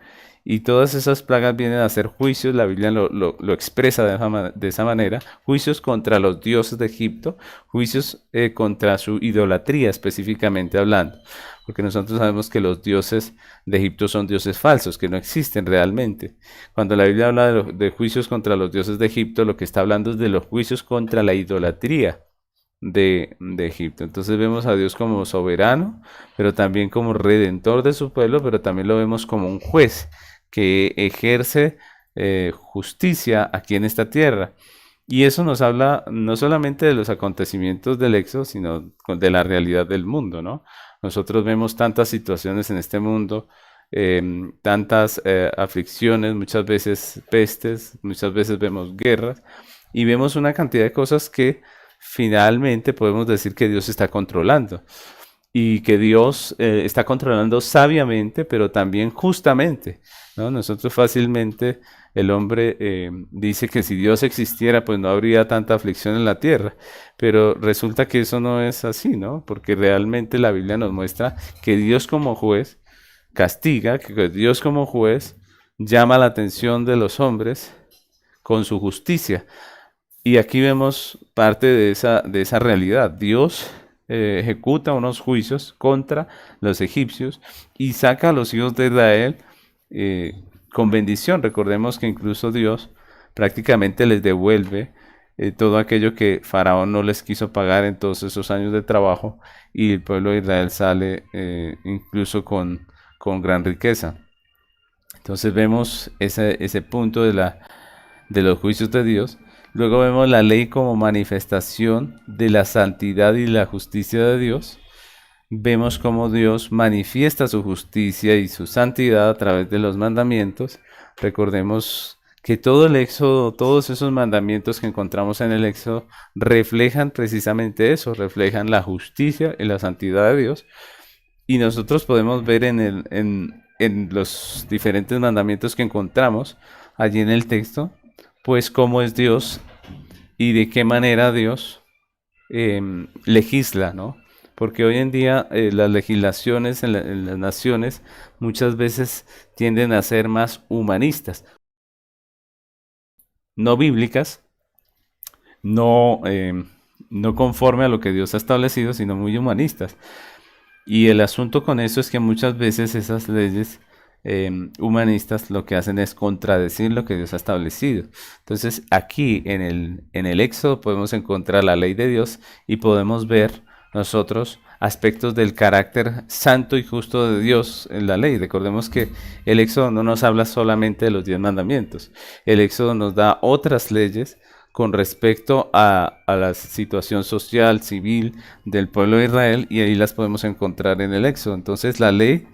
y todas esas plagas vienen a ser juicios. La Biblia lo expresa de esa manera: juicios contra los dioses de Egipto, juicios contra su idolatría específicamente hablando, porque nosotros sabemos que los dioses de Egipto son dioses falsos, que no existen realmente. Cuando la Biblia habla de juicios contra los dioses de Egipto, lo que está hablando es de los juicios contra la idolatría de Egipto. Entonces vemos a Dios como soberano, pero también como redentor de su pueblo, pero también lo vemos como un juez que ejerce justicia aquí en esta tierra. Y eso nos habla no solamente de los acontecimientos del Éxodo, sino de la realidad del mundo, ¿no? Nosotros vemos tantas situaciones en este mundo, tantas aflicciones, muchas veces pestes, muchas veces vemos guerras, y vemos una cantidad de cosas que finalmente podemos decir que Dios está controlando, y que Dios está controlando sabiamente, pero también justamente, ¿no? Nosotros fácilmente, el hombre dice que si Dios existiera, pues no habría tanta aflicción en la tierra, pero resulta que eso no es así, ¿no? Porque realmente la Biblia nos muestra que Dios como juez castiga, que Dios como juez llama la atención de los hombres con su justicia. Y aquí vemos parte de esa realidad. Dios ejecuta unos juicios contra los egipcios y saca a los hijos de Israel con bendición. Recordemos que incluso Dios prácticamente les devuelve todo aquello que Faraón no les quiso pagar en todos esos años de trabajo, y el pueblo de Israel sale incluso con gran riqueza. Entonces vemos ese punto de los juicios de Dios. Luego vemos la ley como manifestación de la santidad y la justicia de Dios. vemos cómo Dios manifiesta su justicia y su santidad a través de los mandamientos. Recordemos que todo el Éxodo, todos esos mandamientos que encontramos en el Éxodo reflejan precisamente eso, reflejan la justicia y la santidad de Dios. Y nosotros podemos ver en los diferentes mandamientos que encontramos allí en el texto, pues cómo es Dios y de qué manera Dios legisla, ¿no? Porque hoy en día las legislaciones en las naciones muchas veces tienden a ser más humanistas, no bíblicas, no, no conforme a lo que Dios ha establecido, sino muy humanistas. Y el asunto con eso es que muchas veces esas leyes humanistas lo que hacen es contradecir lo que Dios ha establecido. Entonces aquí en el Éxodo podemos encontrar la ley de Dios y podemos ver nosotros aspectos del carácter santo y justo de Dios en la ley. Recordemos que el Éxodo no nos habla solamente de los 10 mandamientos. El Éxodo nos da otras leyes con respecto a la situación social, civil del pueblo de Israel, y ahí las podemos encontrar en el Éxodo. Entonces la ley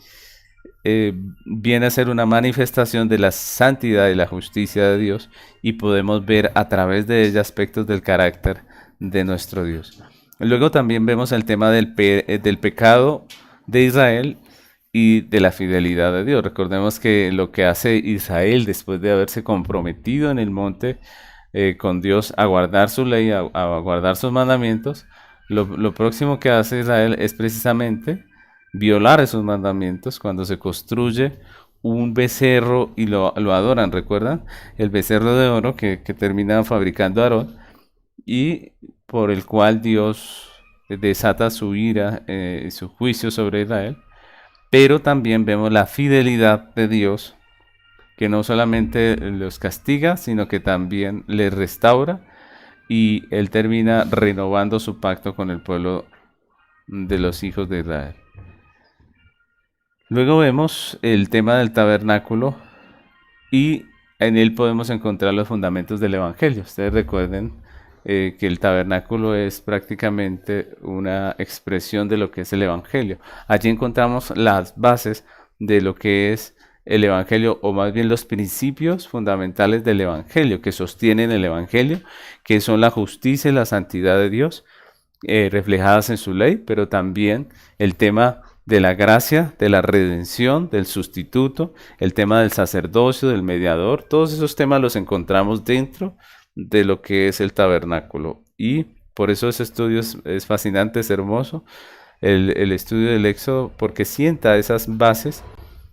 viene a ser una manifestación de la santidad y la justicia de Dios, y podemos ver a través de ella aspectos del carácter de nuestro Dios. Luego también vemos el tema del pecado de Israel y de la fidelidad de Dios. Recordemos que lo que hace Israel después de haberse comprometido en el monte con Dios a guardar su ley, a guardar sus mandamientos, lo próximo que hace Israel es precisamente violar esos mandamientos cuando se construye un becerro y lo adoran, ¿recuerdan? El becerro de oro que termina fabricando Aarón y por el cual Dios desata su ira y su juicio sobre Israel. Pero también vemos la fidelidad de Dios, que no solamente los castiga, sino que también les restaura, y Él termina renovando su pacto con el pueblo de los hijos de Israel. Luego vemos el tema del tabernáculo y en él podemos encontrar los fundamentos del Evangelio. Ustedes recuerden que el tabernáculo es prácticamente una expresión de lo que es el Evangelio. Allí encontramos las bases de lo que es el Evangelio, o más bien los principios fundamentales del Evangelio, que sostienen el Evangelio, que son la justicia y la santidad de Dios, reflejadas en su ley, pero también el tema de la gracia, de la redención, del sustituto, el tema del sacerdocio, del mediador. Todos esos temas los encontramos dentro de lo que es el tabernáculo. Y por eso ese estudio es fascinante, es hermoso, el estudio del Éxodo, porque sienta esas bases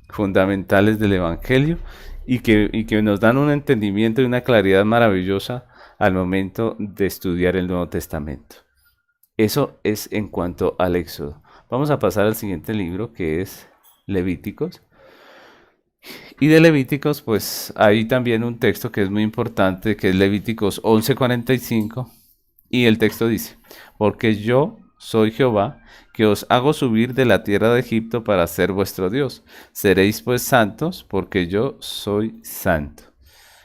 fundamentales del Evangelio y que nos dan un entendimiento y una claridad maravillosa al momento de estudiar el Nuevo Testamento. Eso es en cuanto al Éxodo. Vamos a pasar al siguiente libro, que es Levíticos. Y de Levíticos, pues hay también un texto que es muy importante, que es Levíticos 11:45. Y el texto dice: porque yo soy Jehová, que os hago subir de la tierra de Egipto para ser vuestro Dios. Seréis pues santos, porque yo soy santo.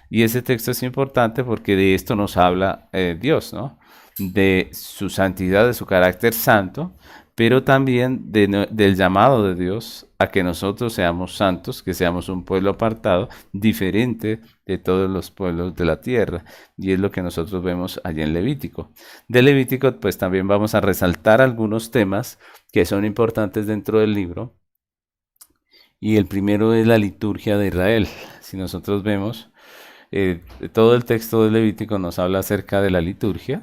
Y ese texto es importante porque de esto nos habla Dios, ¿no? De su santidad, de su carácter santo, pero también del llamado de Dios a que nosotros seamos santos, que seamos un pueblo apartado, diferente de todos los pueblos de la tierra. Y es lo que nosotros vemos allí en Levítico. De Levítico, pues también vamos a resaltar algunos temas que son importantes dentro del libro. Y el primero es la liturgia de Israel. Si nosotros vemos, todo el texto de Levítico nos habla acerca de la liturgia,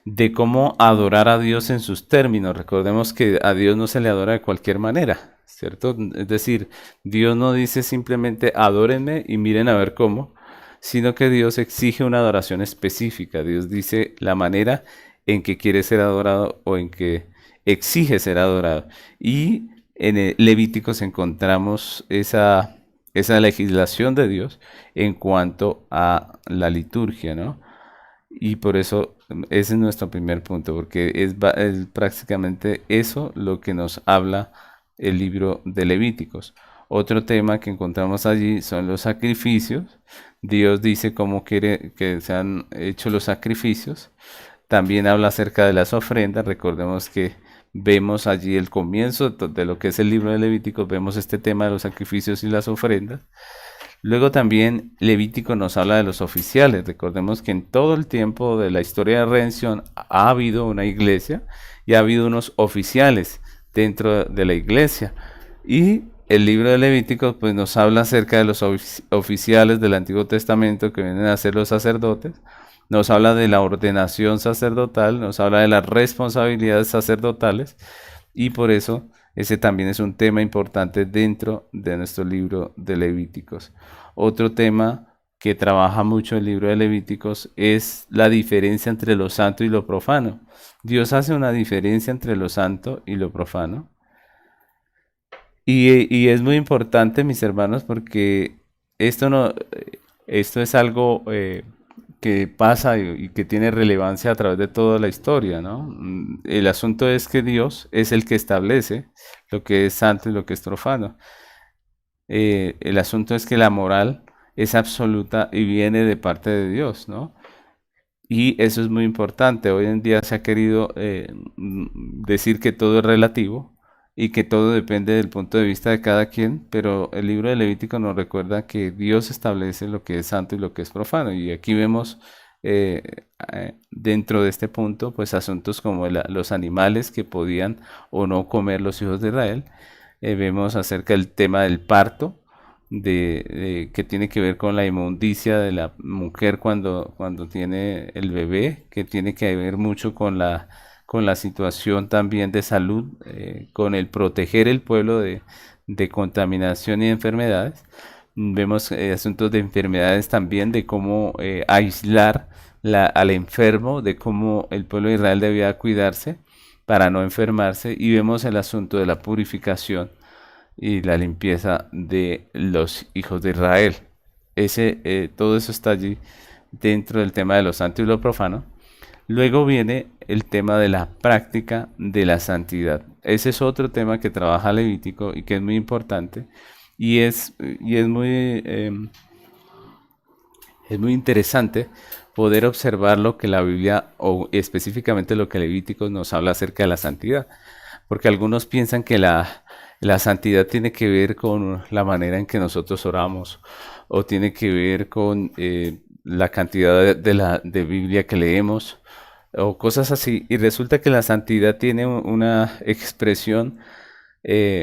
de cómo adorar a Dios en sus términos. Recordemos que a Dios no se le adora de cualquier manera, ¿cierto? Es decir, Dios no dice simplemente adórenme y miren a ver cómo, sino que Dios exige una adoración específica. Dios dice la manera en que quiere ser adorado o en que exige ser adorado. Y en el Levíticos encontramos esa legislación de Dios en cuanto a la liturgia, ¿no? Y por eso ese es nuestro primer punto, porque es prácticamente eso lo que nos habla el libro de Levíticos. Otro tema que encontramos allí son los sacrificios. Dios dice cómo quiere que sean hechos los sacrificios. También habla acerca de las ofrendas. Recordemos que vemos allí el comienzo de lo que es el libro de Levíticos, vemos este tema de los sacrificios y las ofrendas. Luego también Levítico nos habla de los oficiales. Recordemos que en todo el tiempo de la historia de redención ha habido una iglesia y ha habido unos oficiales dentro de la iglesia. Y el libro de Levítico pues nos habla acerca de los oficiales del Antiguo Testamento que vienen a ser los sacerdotes. Nos habla de la ordenación sacerdotal, nos habla de las responsabilidades sacerdotales y por eso ese también es un tema importante dentro de nuestro libro de Levíticos. Otro tema que trabaja mucho el libro de Levíticos es la diferencia entre lo santo y lo profano. Dios hace una diferencia entre lo santo y lo profano. Y es muy importante, mis hermanos, porque esto es algo que pasa y que tiene relevancia a través de toda la historia, ¿no? El asunto es que Dios es el que establece lo que es santo y lo que es profano. El asunto es que la moral es absoluta y viene de parte de Dios, ¿no? Y eso es muy importante. Hoy en día se ha querido decir que todo es relativo y que todo depende del punto de vista de cada quien, pero el libro de Levítico nos recuerda que Dios establece lo que es santo y lo que es profano. Y aquí vemos dentro de este punto, pues asuntos como los animales que podían o no comer los hijos de Israel. Vemos acerca del tema del parto, que tiene que ver con la inmundicia de la mujer cuando tiene el bebé, que tiene que ver mucho con la situación también de salud, con el proteger el pueblo de contaminación y enfermedades. Vemos asuntos de enfermedades también, de cómo aislar al enfermo, de cómo el pueblo de Israel debía cuidarse para no enfermarse, y vemos el asunto de la purificación y la limpieza de los hijos de Israel. Todo eso está allí dentro del tema de lo santo y lo profano. Luego viene el tema de la práctica de la santidad. Ese es otro tema que trabaja Levítico y que es muy importante es muy interesante poder observar lo que la Biblia o específicamente lo que Levítico nos habla acerca de la santidad. Porque algunos piensan que la santidad tiene que ver con la manera en que nosotros oramos o tiene que ver con la cantidad de Biblia que leemos o cosas así. Y resulta que la santidad tiene una expresión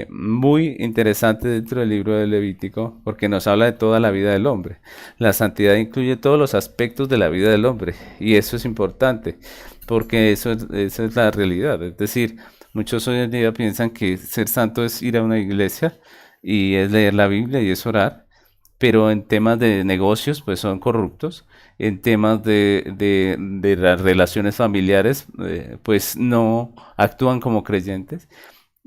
muy interesante dentro del libro de Levítico porque nos habla de toda la vida del hombre. La santidad incluye todos los aspectos de la vida del hombre y eso es importante porque esa es la realidad. Es decir, muchos hoy en día piensan que ser santo es ir a una iglesia y es leer la Biblia y es orar, pero en temas de negocios pues son corruptos, en temas de las relaciones familiares pues no actúan como creyentes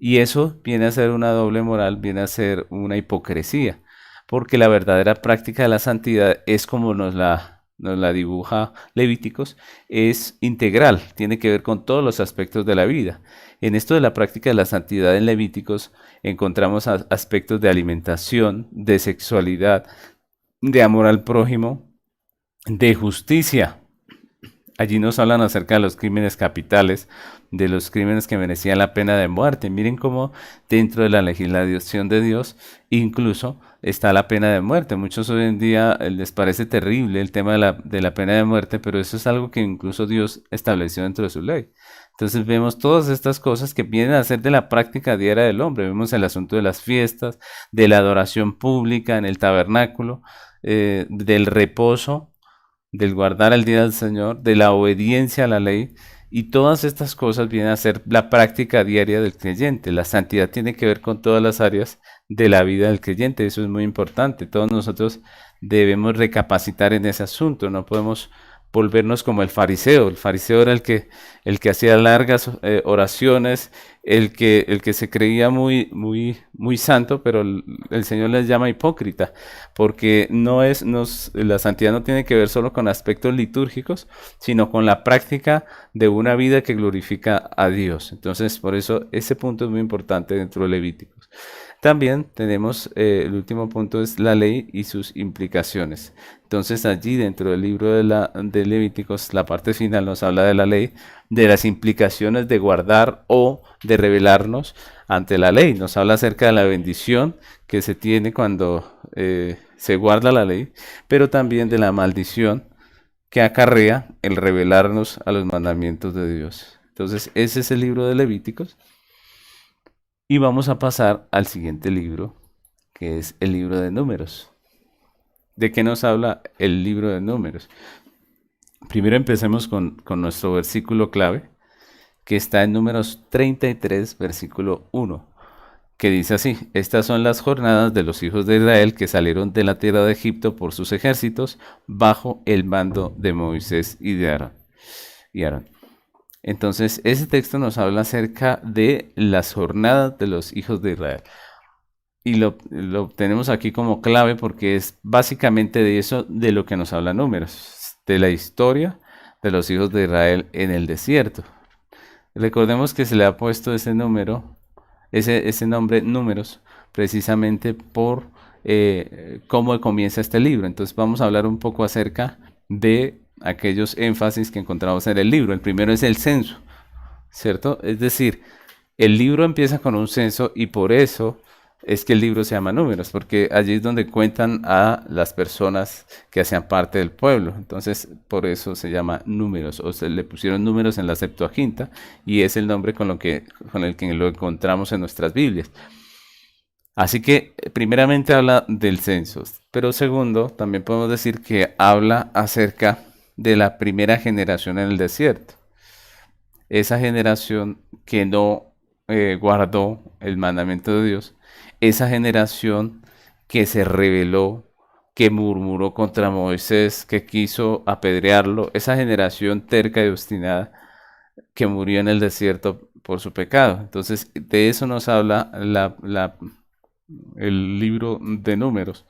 y eso viene a ser una doble moral, viene a ser una hipocresía, porque la verdadera práctica de la santidad es como nos la dibuja Levíticos, es integral, tiene que ver con todos los aspectos de la vida. En esto de la práctica de la santidad en Levíticos encontramos aspectos de alimentación, de sexualidad, de amor al prójimo, de justicia. Allí nos hablan acerca de los crímenes capitales, de los crímenes que merecían la pena de muerte. Miren cómo dentro de la legislación de Dios incluso está la pena de muerte. Muchos hoy en día les parece terrible el tema de la pena de muerte, pero eso es algo que incluso Dios estableció dentro de su ley. Entonces vemos todas estas cosas que vienen a ser de la práctica diaria del hombre. Vemos el asunto de las fiestas, de la adoración pública en el tabernáculo, del reposo, del guardar el día del Señor, de la obediencia a la ley. Y todas estas cosas vienen a ser la práctica diaria del creyente. La santidad tiene que ver con todas las áreas de la vida del creyente. Eso es muy importante. Todos nosotros debemos recapacitar en ese asunto. No podemos volvernos como el fariseo. El fariseo era el que hacía largas oraciones, el que se creía muy santo, pero el Señor les llama hipócrita, porque la santidad no tiene que ver solo con aspectos litúrgicos, sino con la práctica de una vida que glorifica a Dios. Entonces, por eso ese punto es muy importante dentro de Levíticos. También tenemos el último punto es la ley y sus implicaciones. Entonces allí dentro del libro de Levíticos, la parte final nos habla de la ley, de las implicaciones de guardar o de rebelarnos ante la ley. Nos habla acerca de la bendición que se tiene cuando se guarda la ley, pero también de la maldición que acarrea el rebelarnos a los mandamientos de Dios. Entonces ese es el libro de Levíticos. Y vamos a pasar al siguiente libro, que es el libro de Números. ¿De qué nos habla el libro de Números? Primero empecemos con nuestro versículo clave, que está en Números 33, versículo 1, que dice así: estas son las jornadas de los hijos de Israel que salieron de la tierra de Egipto por sus ejércitos, bajo el mando de Moisés y de Aarón. Entonces, ese texto nos habla acerca de las jornadas de los hijos de Israel. Y lo tenemos aquí como clave porque es básicamente de eso de lo que nos habla Números, de la historia de los hijos de Israel en el desierto. Recordemos que se le ha puesto ese número, ese nombre Números, precisamente por cómo comienza este libro. Entonces vamos a hablar un poco acerca de aquellos énfasis que encontramos en el libro. El primero es el censo, ¿cierto? Es decir, el libro empieza con un censo y por eso es que el libro se llama Números, porque allí es donde cuentan a las personas que hacían parte del pueblo. Entonces, por eso se llama Números, o se le pusieron números en la Septuaginta, y es el nombre con el que lo encontramos en nuestras Biblias. Así que, primeramente habla del censo, pero segundo, también podemos decir que habla acerca de la primera generación en el desierto. Esa generación que no guardó el mandamiento de Dios, esa generación que se rebeló, que murmuró contra Moisés, que quiso apedrearlo, esa generación terca y obstinada que murió en el desierto por su pecado. Entonces, de eso nos habla el libro de Números,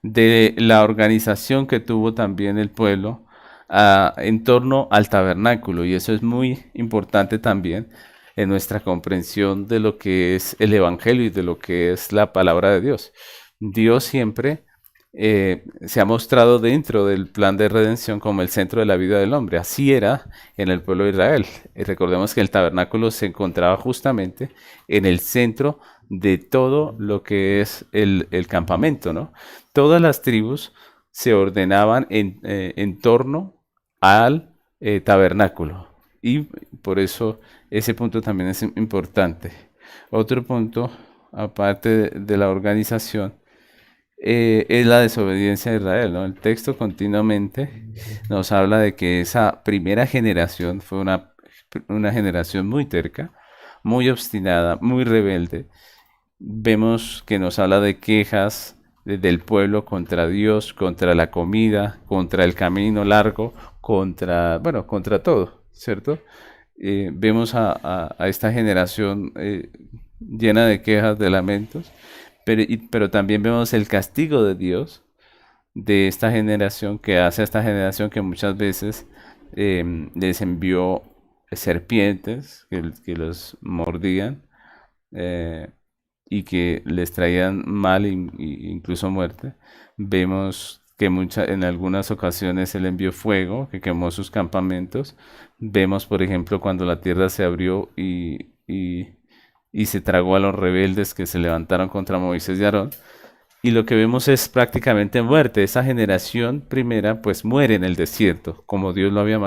de la organización que tuvo también el pueblo en torno al tabernáculo, y eso es muy importante también en nuestra comprensión de lo que es el Evangelio y de lo que es la palabra de Dios. Dios siempre se ha mostrado dentro del plan de redención como el centro de la vida del hombre. Así era en el pueblo de Israel. Recordemos que el tabernáculo se encontraba justamente en el centro de todo lo que es el campamento, ¿no? Todas las tribus se ordenaban en torno al tabernáculo. Y por eso ese punto también es importante. Otro punto, aparte de la organización, es la desobediencia de Israel, ¿no? El texto continuamente nos habla de que esa primera generación fue una generación muy terca, muy obstinada, muy rebelde. Vemos que nos habla de quejas del pueblo contra Dios, contra la comida, contra el camino largo, contra todo, ¿cierto? Vemos a esta generación llena de quejas, de lamentos, pero también vemos el castigo de Dios de esta generación, que hace a esta generación que muchas veces les envió serpientes que los mordían, eh, y que les traían mal e incluso muerte. Vemos que en algunas ocasiones él envió fuego que quemó sus campamentos. Vemos, por ejemplo, cuando la tierra se abrió y se tragó a los rebeldes que se levantaron contra Moisés y Aarón. Y lo que vemos es prácticamente muerte. Esa generación primera pues muere en el desierto, como Dios lo había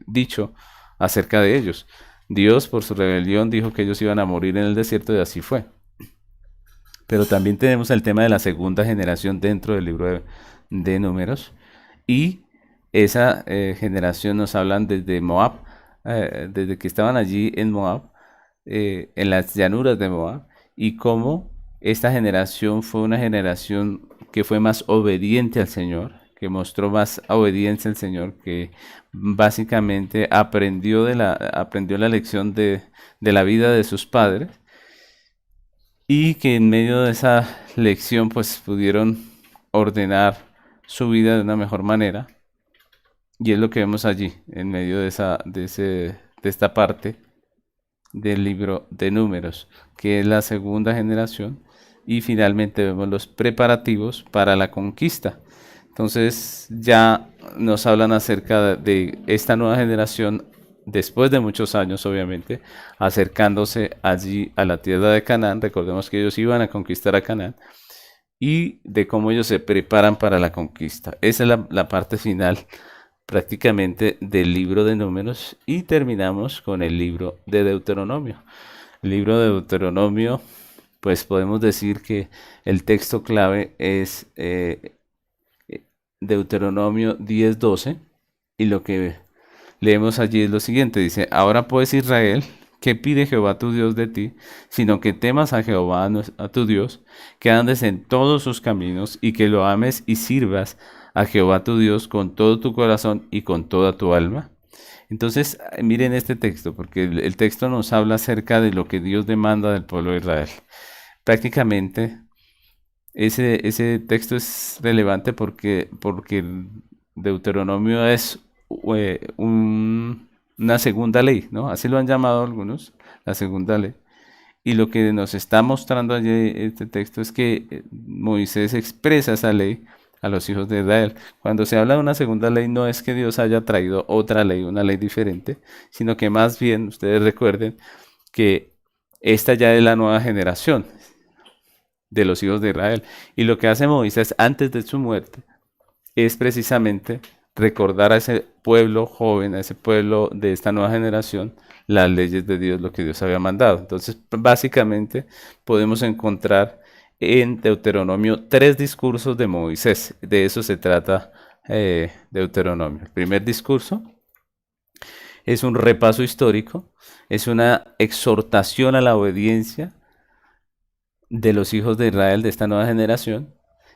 dicho acerca de ellos. Dios por su rebelión dijo que ellos iban a morir en el desierto y así fue. Pero también tenemos el tema de la segunda generación dentro del libro de Números. Y esa generación nos hablan desde Moab, desde que estaban allí en Moab, en las llanuras de Moab, y cómo esta generación fue una generación que fue más obediente al Señor, que mostró más obediencia al Señor, que básicamente aprendió la lección de la vida de sus padres, y que en medio de esa lección pues pudieron ordenar su vida de una mejor manera. Y es lo que vemos allí, en medio de esta parte del libro de Números, que es la segunda generación, y finalmente vemos los preparativos para la conquista. Entonces ya nos hablan acerca de esta nueva generación, después de muchos años obviamente, acercándose allí a la tierra de Canaán. Recordemos que ellos iban a conquistar a Canaán y de cómo ellos se preparan para la conquista. Esa es la parte final prácticamente del libro de Números y terminamos con el libro de Deuteronomio. El libro de Deuteronomio, pues podemos decir que el texto clave es Deuteronomio 10:12 y lo que leemos allí es lo siguiente, dice, ahora pues Israel, ¿qué pide Jehová tu Dios de ti? Sino que temas a Jehová a tu Dios, que andes en todos sus caminos y que lo ames y sirvas a Jehová tu Dios con todo tu corazón y con toda tu alma. Entonces, miren este texto, porque el texto nos habla acerca de lo que Dios demanda del pueblo de Israel. Prácticamente, ese texto es relevante porque Deuteronomio es una segunda ley, ¿no? Así lo han llamado algunos, la segunda ley. Y lo que nos está mostrando allí este texto es que Moisés expresa esa ley a los hijos de Israel. Cuando se habla de una segunda ley, no es que Dios haya traído otra ley, una ley diferente, sino que más bien, ustedes recuerden que esta ya es la nueva generación de los hijos de Israel. Y lo que hace Moisés antes de su muerte es precisamente recordar a ese pueblo joven, a ese pueblo de esta nueva generación, las leyes de Dios, lo que Dios había mandado. Entonces, básicamente, podemos encontrar en Deuteronomio 3 discursos de Moisés. De eso se trata Deuteronomio. El primer discurso es un repaso histórico, es una exhortación a la obediencia de los hijos de Israel de esta nueva generación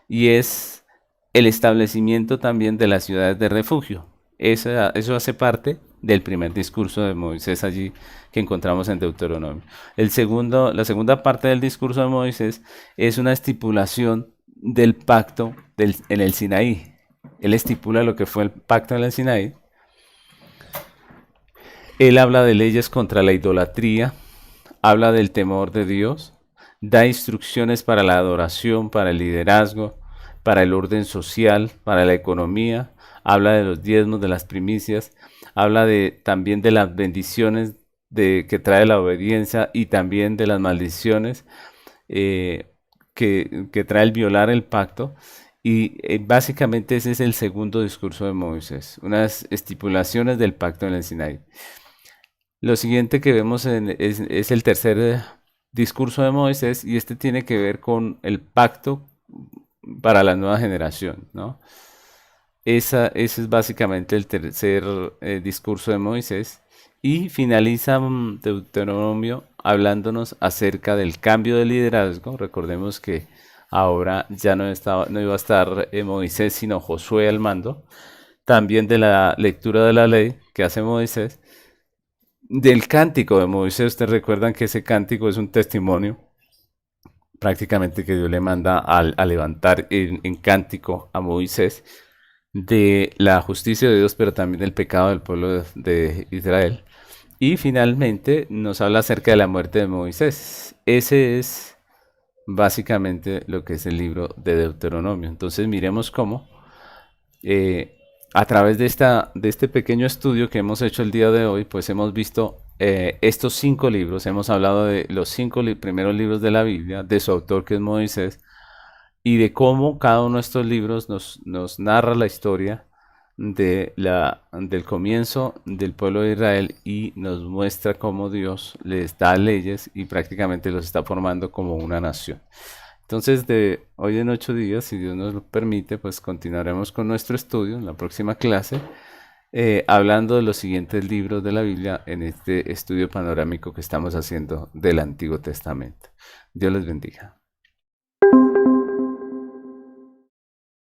y es el establecimiento también de las ciudades de refugio. Eso hace parte del primer discurso de Moisés allí que encontramos en Deuteronomio. La segunda parte del discurso de Moisés es una estipulación del pacto en el Sinaí. Él estipula lo que fue el pacto en el Sinaí. Él habla de leyes contra la idolatría, habla del temor de Dios, da instrucciones para la adoración, para el liderazgo, para el orden social, para la economía, habla de los diezmos, de las primicias, habla también de las bendiciones que trae la obediencia y también de las maldiciones que trae el violar el pacto. Y básicamente ese es el segundo discurso de Moisés, unas estipulaciones del pacto en el Sinaí. Lo siguiente que vemos es el tercer discurso de Moisés y este tiene que ver con el pacto para la nueva generación, ¿no? Ese es básicamente el tercer discurso de Moisés y finaliza Deuteronomio hablándonos acerca del cambio de liderazgo. Recordemos que ahora ya no iba a estar Moisés sino Josué al mando, también de la lectura de la ley que hace Moisés, del cántico de Moisés. Ustedes recuerdan que ese cántico es un testimonio prácticamente que Dios le manda a levantar en cántico a Moisés de la justicia de Dios, pero también del pecado del pueblo de Israel. Y finalmente nos habla acerca de la muerte de Moisés. Ese es básicamente lo que es el libro de Deuteronomio. Entonces miremos cómo a través de este pequeño estudio que hemos hecho el día de hoy, pues hemos visto estos 5 libros, hemos hablado de los 5 primeros libros de la Biblia, de su autor que es Moisés, y de cómo cada uno de estos libros nos narra la historia del comienzo del pueblo de Israel y nos muestra cómo Dios les da leyes y prácticamente los está formando como una nación. Entonces, de hoy en 8 días, si Dios nos lo permite, pues continuaremos con nuestro estudio en la próxima clase, hablando de los siguientes libros de la Biblia en este estudio panorámico que estamos haciendo del Antiguo Testamento. Dios les bendiga.